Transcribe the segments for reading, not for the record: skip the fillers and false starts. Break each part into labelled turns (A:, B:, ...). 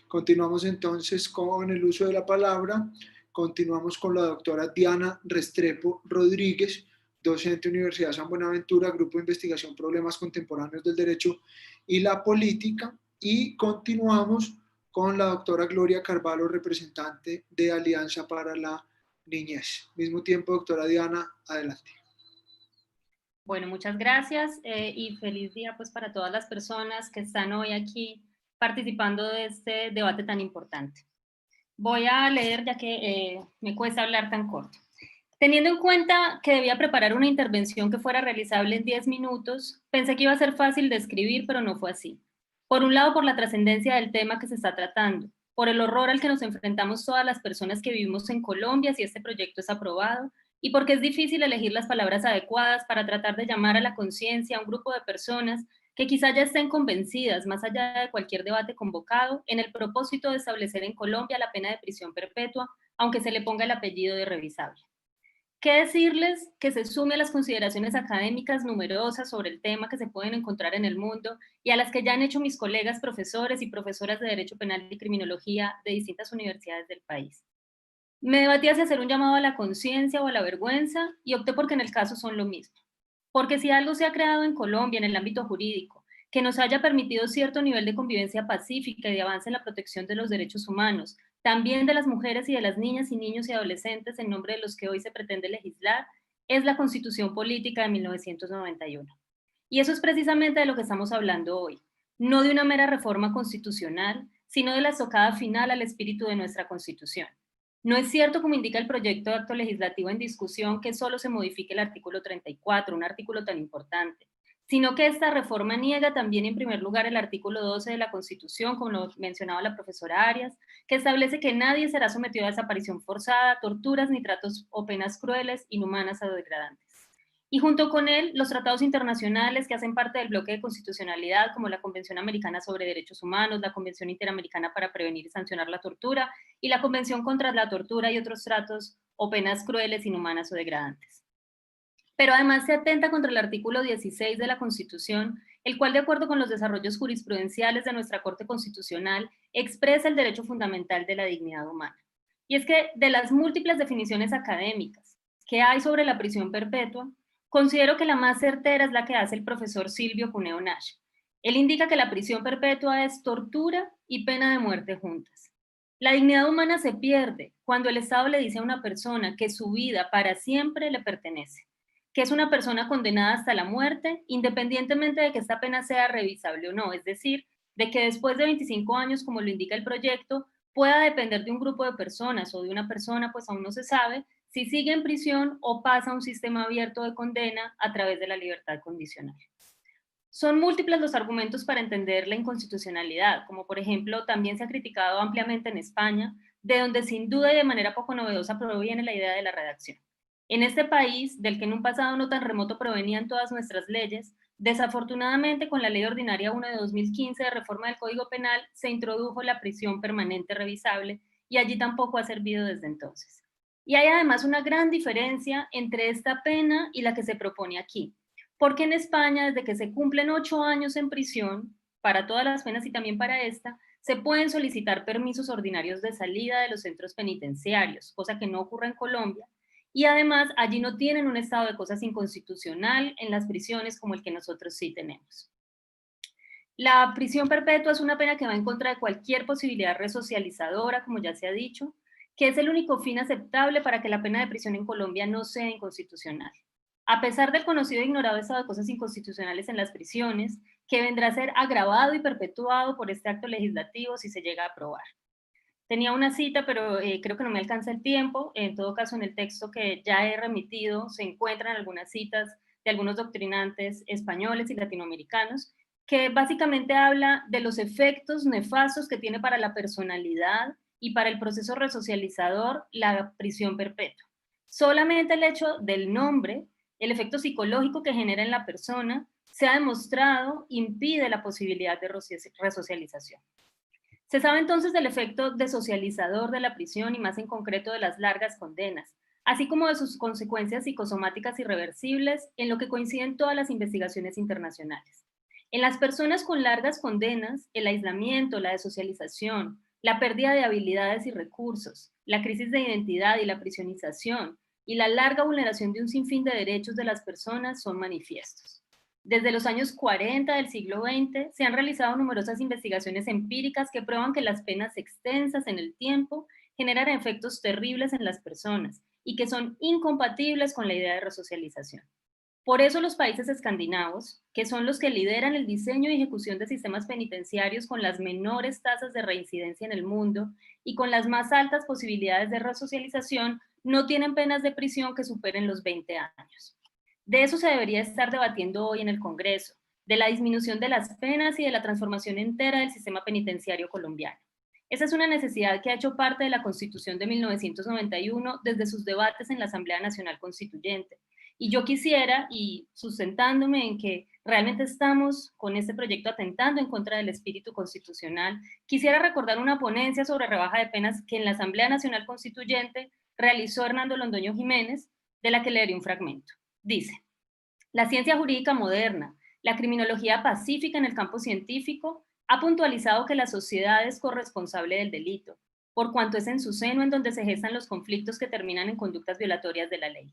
A: Continuamos entonces con el uso de la palabra. Continuamos con la doctora Diana Restrepo Rodríguez, docente Universidad San Buenaventura, Grupo de Investigación Problemas Contemporáneos del Derecho y la Política. Y continuamos con la doctora Gloria Carvalho, representante de Alianza para la Niñez. Mismo tiempo, doctora Diana, adelante.
B: Bueno, muchas gracias y feliz día pues para todas las personas que están hoy aquí participando de este debate tan importante. Voy a leer ya que me cuesta hablar tan corto. Teniendo en cuenta que debía preparar una intervención que fuera realizable en 10 minutos, pensé que iba a ser fácil de escribir, pero no fue así. Por un lado, por la trascendencia del tema que se está tratando, por el horror al que nos enfrentamos todas las personas que vivimos en Colombia si este proyecto es aprobado, y porque es difícil elegir las palabras adecuadas para tratar de llamar a la conciencia a un grupo de personas que quizá ya estén convencidas, más allá de cualquier debate convocado, en el propósito de establecer en Colombia la pena de prisión perpetua, aunque se le ponga el apellido de revisable. ¿Qué decirles que se sume a las consideraciones académicas numerosas sobre el tema que se pueden encontrar en el mundo y a las que ya han hecho mis colegas profesores y profesoras de Derecho Penal y Criminología de distintas universidades del país? Me debatía si hacer un llamado a la conciencia o a la vergüenza y opté porque en el caso son lo mismo. Porque si algo se ha creado en Colombia en el ámbito jurídico que nos haya permitido cierto nivel de convivencia pacífica y de avance en la protección de los derechos humanos, también de las mujeres y de las niñas y niños y adolescentes en nombre de los que hoy se pretende legislar, es la Constitución Política de 1991. Y eso es precisamente de lo que estamos hablando hoy, no de una mera reforma constitucional, sino de la estocada final al espíritu de nuestra Constitución. No es cierto, como indica el proyecto de acto legislativo en discusión, que solo se modifique el artículo 34, un artículo tan importante, sino que esta reforma niega también, en primer lugar, el artículo 12 de la Constitución, como lo mencionaba la profesora Arias, que establece que nadie será sometido a desaparición forzada, torturas ni tratos o penas crueles, inhumanas o degradantes. Y junto con él, los tratados internacionales que hacen parte del bloque de constitucionalidad, como la Convención Americana sobre Derechos Humanos, la Convención Interamericana para Prevenir y Sancionar la Tortura y la Convención contra la Tortura y otros tratos o penas crueles, inhumanas o degradantes. Pero además se atenta contra el artículo 16 de la Constitución, el cual, de acuerdo con los desarrollos jurisprudenciales de nuestra Corte Constitucional, expresa el derecho fundamental de la dignidad humana. Y es que de las múltiples definiciones académicas que hay sobre la prisión perpetua, considero que la más certera es la que hace el profesor Silvio Cuneo Nash. Él indica que la prisión perpetua es tortura y pena de muerte juntas. La dignidad humana se pierde cuando el Estado le dice a una persona que su vida para siempre le pertenece, que es una persona condenada hasta la muerte, independientemente de que esta pena sea revisable o no, es decir, de que después de 25 años, como lo indica el proyecto, pueda depender de un grupo de personas o de una persona, pues aún no se sabe, si sigue en prisión o pasa a un sistema abierto de condena a través de la libertad condicional. Son múltiples los argumentos para entender la inconstitucionalidad, como por ejemplo también se ha criticado ampliamente en España, de donde sin duda y de manera poco novedosa proviene la idea de la redacción. En este país, del que en un pasado no tan remoto provenían todas nuestras leyes, desafortunadamente con la Ley Ordinaria 1 de 2015 de reforma del Código Penal se introdujo la prisión permanente revisable y allí tampoco ha servido desde entonces. Y hay además una gran diferencia entre esta pena y la que se propone aquí, porque en España, desde que se cumplen 8 años en prisión, para todas las penas y también para esta, se pueden solicitar permisos ordinarios de salida de los centros penitenciarios, cosa que no ocurre en Colombia, y además allí no tienen un estado de cosas inconstitucional en las prisiones como el que nosotros sí tenemos. La prisión perpetua es una pena que va en contra de cualquier posibilidad resocializadora, como ya se ha dicho, que es el único fin aceptable para que la pena de prisión en Colombia no sea inconstitucional. A pesar del conocido e ignorado estado de cosas inconstitucionales en las prisiones, que vendrá a ser agravado y perpetuado por este acto legislativo si se llega a aprobar. Tenía una cita, pero creo que no me alcanza el tiempo. En todo caso, en el texto que ya he remitido se encuentran algunas citas de algunos doctrinantes españoles y latinoamericanos que básicamente habla de los efectos nefastos que tiene para la personalidad y para el proceso resocializador la prisión perpetua. Solamente el hecho del nombre, el efecto psicológico que genera en la persona, se ha demostrado impide la posibilidad de resocialización. Se sabe entonces del efecto desocializador de la prisión y más en concreto de las largas condenas, así como de sus consecuencias psicosomáticas irreversibles, en lo que coinciden todas las investigaciones internacionales. En las personas con largas condenas, el aislamiento, la desocialización, La pérdida de habilidades y recursos, la crisis de identidad y la prisionización, y la larga vulneración de un sinfín de derechos de las personas son manifiestos. Desde los años 40 del siglo XX se han realizado numerosas investigaciones empíricas que prueban que las penas extensas en el tiempo generan efectos terribles en las personas y que son incompatibles con la idea de resocialización. Por eso los países escandinavos, que son los que lideran el diseño y ejecución de sistemas penitenciarios con las menores tasas de reincidencia en el mundo y con las más altas posibilidades de resocialización, no tienen penas de prisión que superen los 20 años. De eso se debería estar debatiendo hoy en el Congreso, de la disminución de las penas y de la transformación entera del sistema penitenciario colombiano. Esa es una necesidad que ha hecho parte de la Constitución de 1991 desde sus debates en la Asamblea Nacional Constituyente. Y yo quisiera, y sustentándome en que realmente estamos con este proyecto atentando en contra del espíritu constitucional, quisiera recordar una ponencia sobre rebaja de penas que en la Asamblea Nacional Constituyente realizó Hernando Londoño Jiménez, de la que leeré un fragmento. Dice: la ciencia jurídica moderna, la criminología pacífica en el campo científico, ha puntualizado que la sociedad es corresponsable del delito, por cuanto es en su seno en donde se gestan los conflictos que terminan en conductas violatorias de la ley.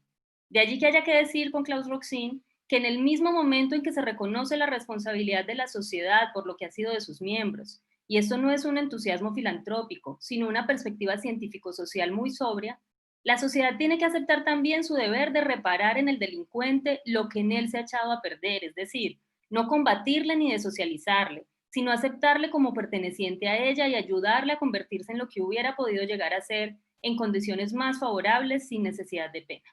B: De allí que haya que decir con Klaus Roxin que en el mismo momento en que se reconoce la responsabilidad de la sociedad por lo que ha sido de sus miembros, y esto no es un entusiasmo filantrópico, sino una perspectiva científico-social muy sobria, la sociedad tiene que aceptar también su deber de reparar en el delincuente lo que en él se ha echado a perder, es decir, no combatirle ni desocializarle, sino aceptarle como perteneciente a ella y ayudarle a convertirse en lo que hubiera podido llegar a ser en condiciones más favorables sin necesidad de pena.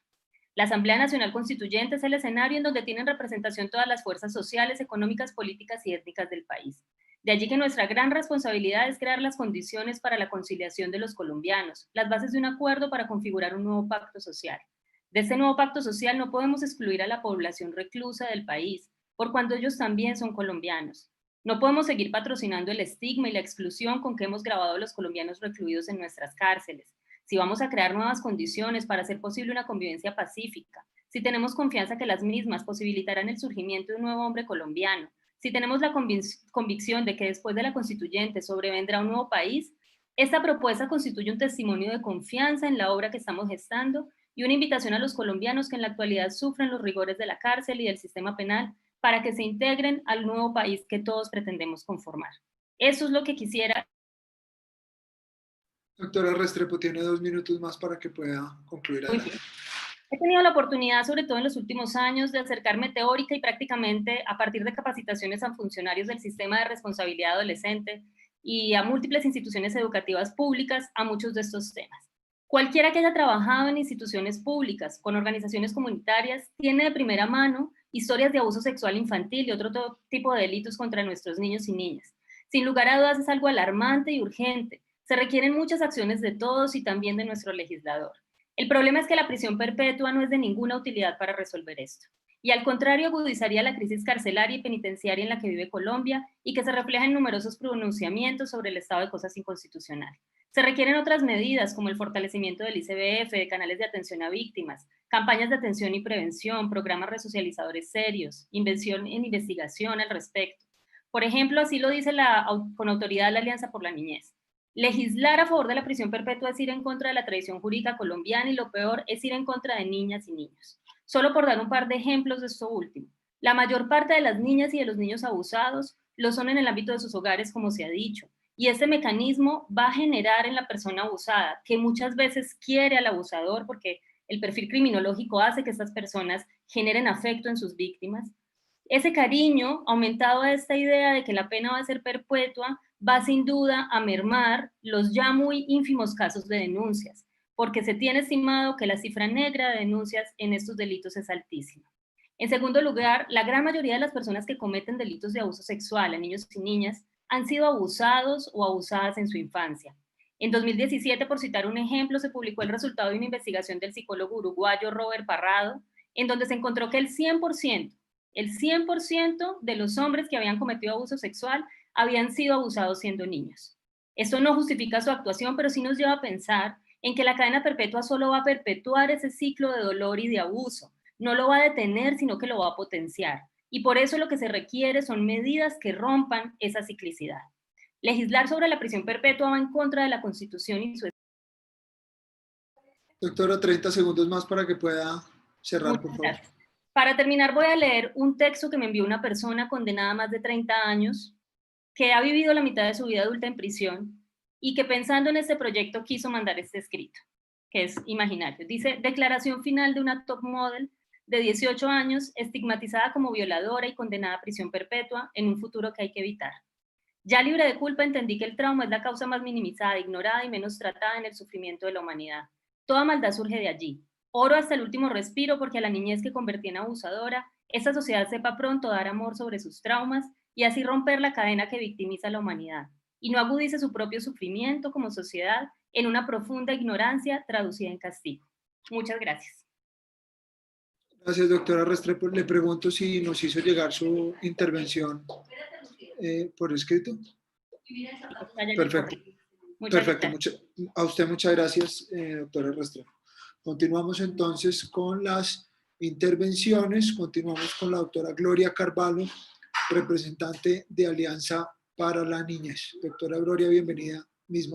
B: La Asamblea Nacional Constituyente es el escenario en donde tienen representación todas las fuerzas sociales, económicas, políticas y étnicas del país. De allí que nuestra gran responsabilidad es crear las condiciones para la conciliación de los colombianos, las bases de un acuerdo para configurar un nuevo pacto social. De este nuevo pacto social no podemos excluir a la población reclusa del país, por cuanto ellos también son colombianos. No podemos seguir patrocinando el estigma y la exclusión con que hemos grabado a los colombianos recluidos en nuestras cárceles. Si vamos a crear nuevas condiciones para hacer posible una convivencia pacífica, si tenemos confianza que las mismas posibilitarán el surgimiento de un nuevo hombre colombiano, si tenemos la convicción de que después de la constituyente sobrevendrá un nuevo país, esta propuesta constituye un testimonio de confianza en la obra que estamos gestando y una invitación a los colombianos que en la actualidad sufren los rigores de la cárcel y del sistema penal para que se integren al nuevo país que todos pretendemos conformar. Eso es lo que quisiera.
A: Doctora Restrepo, tiene 2 minutos más para que pueda concluir. Adelante.
B: He tenido la oportunidad, sobre todo en los últimos años, de acercarme teórica y prácticamente a partir de capacitaciones a funcionarios del sistema de responsabilidad adolescente y a múltiples instituciones educativas públicas a muchos de estos temas. Cualquiera que haya trabajado en instituciones públicas, con organizaciones comunitarias, tiene de primera mano historias de abuso sexual infantil y otro tipo de delitos contra nuestros niños y niñas. Sin lugar a dudas es algo alarmante y urgente. Se requieren muchas acciones de todos y también de nuestro legislador. El problema es que la prisión perpetua no es de ninguna utilidad para resolver esto. Y al contrario, agudizaría la crisis carcelaria y penitenciaria en la que vive Colombia y que se refleja en numerosos pronunciamientos sobre el estado de cosas inconstitucional. Se requieren otras medidas como el fortalecimiento del ICBF, de canales de atención a víctimas, campañas de atención y prevención, programas resocializadores serios, inversión en investigación al respecto. Por ejemplo, así lo dice con autoridad la Alianza por la Niñez. Legislar a favor de la prisión perpetua es ir en contra de la tradición jurídica colombiana y lo peor es ir en contra de niñas y niños. Solo por dar un par de ejemplos de esto último. La mayor parte de las niñas y de los niños abusados lo son en el ámbito de sus hogares, como se ha dicho. Y este mecanismo va a generar en la persona abusada, que muchas veces quiere al abusador porque el perfil criminológico hace que estas personas generen afecto en sus víctimas. Ese cariño, aumentado a esta idea de que la pena va a ser perpetua, va sin duda a mermar los ya muy ínfimos casos de denuncias, porque se tiene estimado que la cifra negra de denuncias en estos delitos es altísima. En segundo lugar, la gran mayoría de las personas que cometen delitos de abuso sexual a niños y niñas han sido abusados o abusadas en su infancia. En 2017, por citar un ejemplo, se publicó el resultado de una investigación del psicólogo uruguayo Robert Parrado, en donde se encontró que el 100% de los hombres que habían cometido abuso sexual habían sido abusados siendo niños. Esto no justifica su actuación, pero sí nos lleva a pensar en que la cadena perpetua solo va a perpetuar ese ciclo de dolor y de abuso. No lo va a detener, sino que lo va a potenciar. Y por eso lo que se requiere son medidas que rompan esa ciclicidad. Legislar sobre la prisión perpetua va en contra de la Constitución y su...
A: Doctora, 30 segundos más para que pueda cerrar, por
B: Muchas
A: favor.
B: gracias. Para terminar, voy a leer un texto que me envió una persona condenada a más de 30 años, que ha vivido la mitad de su vida adulta en prisión y que pensando en este proyecto quiso mandar este escrito, que es imaginario. Dice, declaración final de una top model de 18 años, estigmatizada como violadora y condenada a prisión perpetua en un futuro que hay que evitar. Ya libre de culpa, entendí que el trauma es la causa más minimizada, ignorada y menos tratada en el sufrimiento de la humanidad. Toda maldad surge de allí. Oro hasta el último respiro porque a la niñez que convertí en abusadora, esta sociedad sepa pronto dar amor sobre sus traumas y así romper la cadena que victimiza a la humanidad, y no agudice su propio sufrimiento como sociedad en una profunda ignorancia traducida en castigo. Muchas gracias.
A: Gracias, doctora Restrepo. Le pregunto si nos hizo llegar su intervención por escrito. Perfecto. Perfecto. A usted muchas gracias, doctora Restrepo. Continuamos entonces con las intervenciones. Continuamos con la doctora Gloria Carvalho, representante de Alianza para la Niñez. Doctora Gloria, bienvenida. Mismo